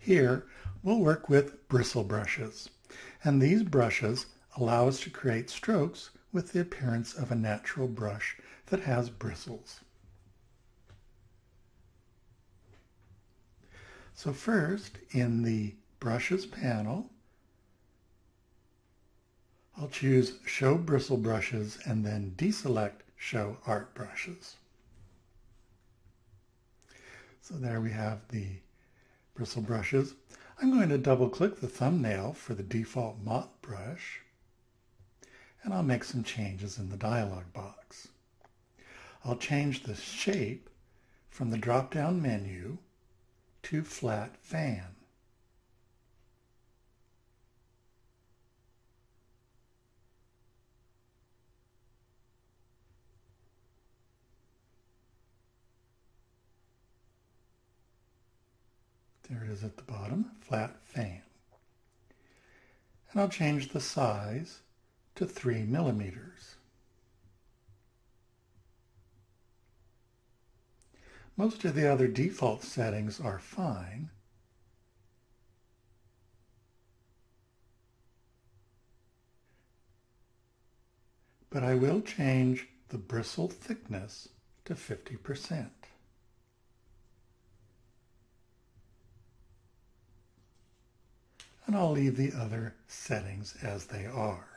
Here, we'll work with bristle brushes, and these brushes allow us to create strokes with the appearance of a natural brush that has bristles. So first, in the Brushes panel, I'll choose Show Bristle Brushes and then deselect Show Art Brushes. So there we have the bristle brushes. I'm going to double-click the thumbnail for the default mop brush, and I'll make some changes in the dialog box. I'll change the shape from the drop-down menu to Flat Fan. There it is at the bottom, Flat Fan. And I'll change the size to 3 millimeters. Most of the other default settings are fine. But I will change the bristle thickness to 50%. And I'll leave the other settings as they are.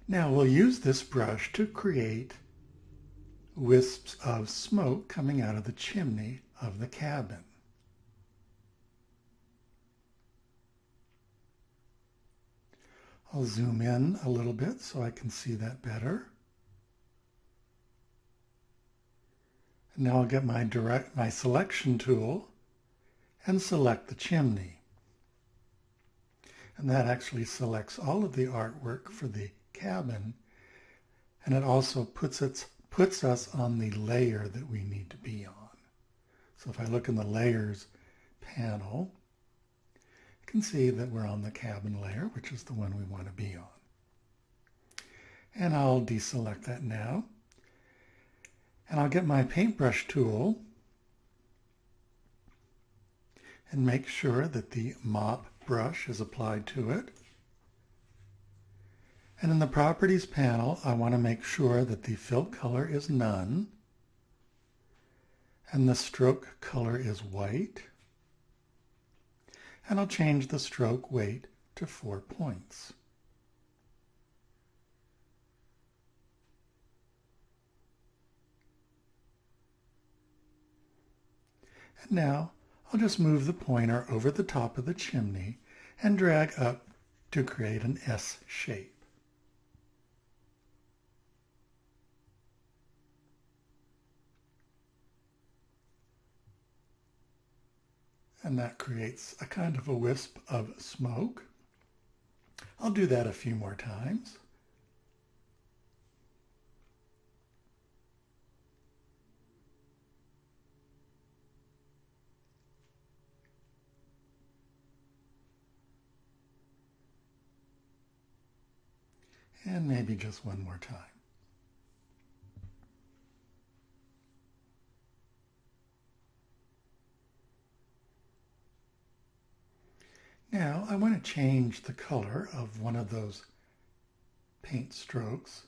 Now we'll use this brush to create wisps of smoke coming out of the chimney of the cabin. I'll zoom in a little bit so I can see that better. And now I'll get my selection tool and select the chimney. And that actually selects all of the artwork for the cabin, and it also puts us on the layer that we need to be on. So if I look in the Layers panel, you can see that we're on the cabin layer, which is the one we want to be on. And I'll deselect that now. And I'll get my paintbrush tool and make sure that the mop brush is applied to it. And in the Properties panel, I want to make sure that the fill color is none and the stroke color is white. And I'll change the stroke weight to 4 points. And now I'll just move the pointer over the top of the chimney and drag up to create an S shape. And that creates a kind of a wisp of smoke. I'll do that a few more times. And maybe just one more time. Now I want to change the color of one of those paint strokes,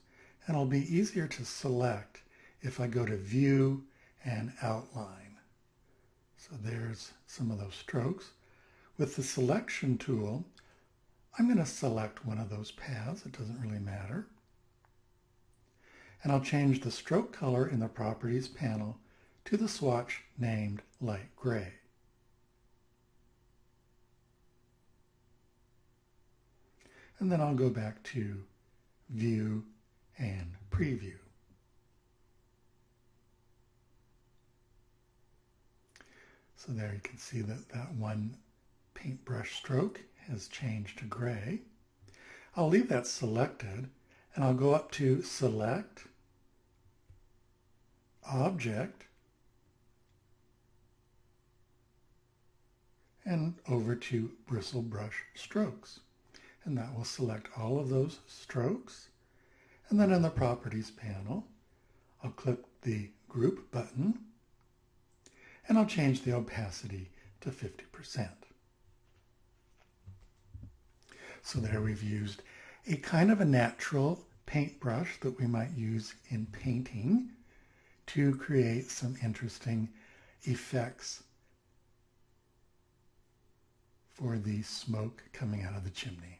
and it'll be easier to select if I go to View and Outline. So there's some of those strokes. With the selection tool, I'm going to select one of those paths. It doesn't really matter. And I'll change the stroke color in the Properties panel to the swatch named Light Gray. And then I'll go back to View and Preview. So there you can see that that one paintbrush stroke has changed to gray. I'll leave that selected and I'll go up to Select, Object, and over to Bristle Brush Strokes. And that will select all of those strokes. And then in the Properties panel, I'll click the Group button, and I'll change the opacity to 50%. So there we've used a kind of a natural paintbrush that we might use in painting to create some interesting effects for the smoke coming out of the chimney.